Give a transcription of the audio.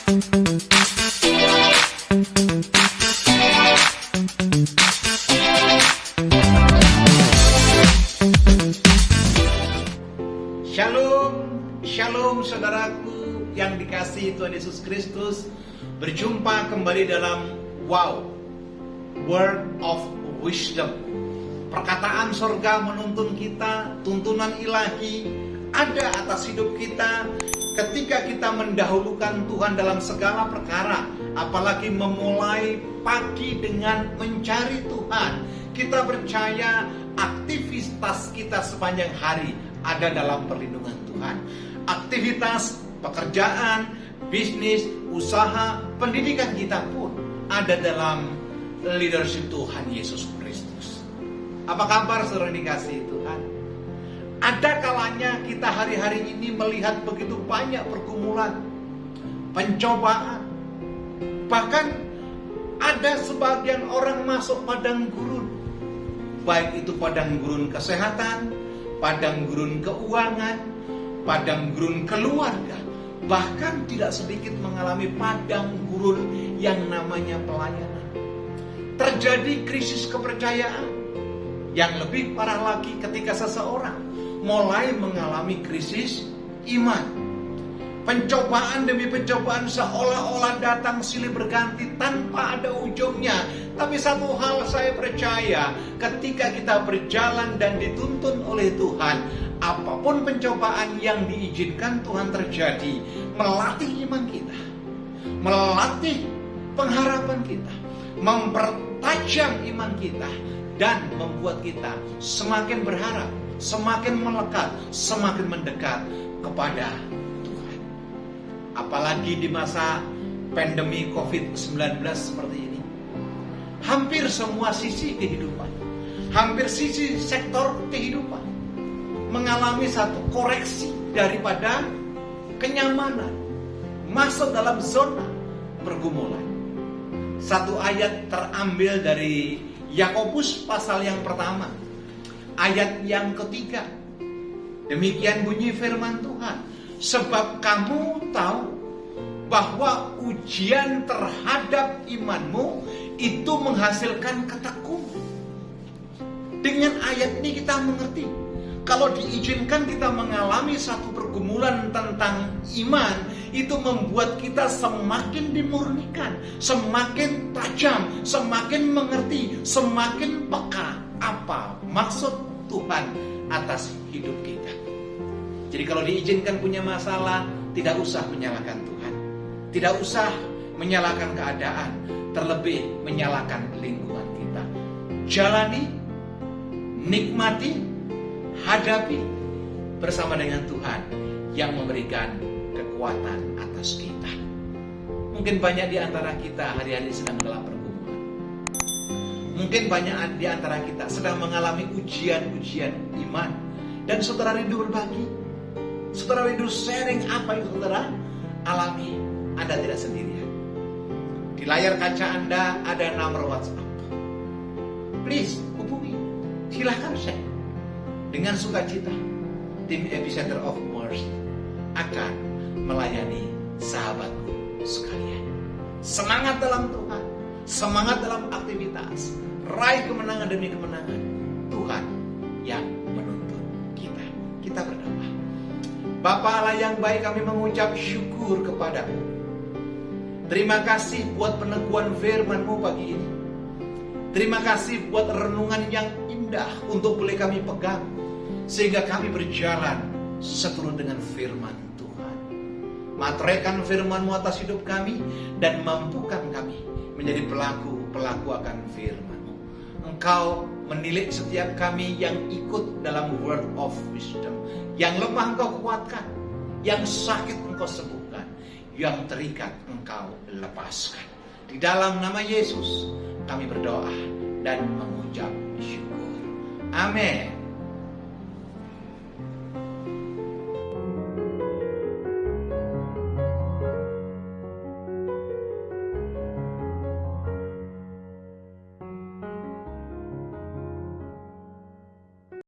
Shalom saudaraku yang dikasihi Tuhan Yesus Kristus. Berjumpa kembali dalam Word of Wisdom. Perkataan sorga menuntun kita, tuntunan ilahi ada atas hidup kita ketika kita mendahulukan Tuhan dalam segala perkara. Apalagi memulai pagi dengan mencari Tuhan. Kita percaya aktivitas kita sepanjang hari ada dalam perlindungan Tuhan. Aktivitas, pekerjaan, bisnis, usaha, pendidikan kita pun ada dalam leadership Tuhan Yesus Kristus. Apa kabar saudara dikasihi Tuhan? Ada kalanya kita hari-hari ini melihat begitu banyak pergumulan, pencobaan. Bahkan ada sebagian orang masuk padang gurun. Baik itu padang gurun kesehatan, padang gurun keuangan, padang gurun keluarga. Bahkan tidak sedikit mengalami padang gurun yang namanya pelayanan. Terjadi krisis kepercayaan. Yang lebih parah lagi ketika seseorang mulai mengalami krisis iman. Pencobaan demi pencobaan seolah-olah datang silih berganti tanpa ada ujungnya. Tapi satu hal saya percaya, ketika kita berjalan dan dituntun oleh Tuhan, apapun pencobaan yang diizinkan Tuhan terjadi, melatih iman kita, melatih pengharapan kita, mempertajam iman kita, dan membuat kita semakin berharap, semakin melekat, semakin mendekat kepada Tuhan. Apalagi di masa pandemi COVID-19 seperti ini. Hampir semua sisi kehidupan, hampir sisi sektor kehidupan mengalami satu koreksi daripada kenyamanan, masuk dalam zona pergumulan. Satu ayat terambil dari Yakobus pasal yang pertama, ayat yang ketiga. Demikian bunyi firman Tuhan, sebab kamu tahu bahwa ujian terhadap imanmu itu menghasilkan ketekunan. Dengan ayat ini kita mengerti, kalau diizinkan kita mengalami satu pergumulan tentang iman, itu membuat kita semakin dimurnikan, semakin tajam, semakin mengerti, semakin peka apa maksud Tuhan atas hidup kita. Jadi kalau diizinkan punya masalah, tidak usah menyalahkan Tuhan, tidak usah menyalahkan keadaan, terlebih menyalahkan lingkungan kita. Jalani, nikmati, hadapi bersama dengan Tuhan yang memberikan kekuatan atas kita. Mungkin banyak di antara kita hari-hari sedang mengalami pergumulan. Mungkin banyak di antara kita sedang mengalami ujian-ujian iman. Dan saudara rindu berbagi, saudara rindu sharing apa yang saudara alami. Anda tidak sendirian. Di layar kaca Anda ada nomor WhatsApp. Please hubungi, silahkan share. Dengan sukacita, tim Epicenter of Mercy akan melayani sahabatku sekalian. Semangat dalam Tuhan, semangat dalam aktivitas, raih kemenangan demi kemenangan. Tuhan yang menuntun kita. Kita berdoa. Bapa Allah yang baik, kami mengucap syukur kepadamu. Terima kasih buat peneguhan firman-Mu pagi ini. Terima kasih buat renungan yang indah untuk boleh kami pegang, sehingga kami berjalan seturut dengan firman Tuhan. Materaikan firman-Mu atas hidup kami, dan mampukan kami menjadi pelaku akan firman-Mu. Engkau menilik setiap kami yang ikut dalam word of wisdom. Yang lemah Engkau kuatkan, yang sakit Engkau sembuhkan, yang terikat Engkau lepaskan. Di dalam nama Yesus kami berdoa dan mengucap syukur. Amin.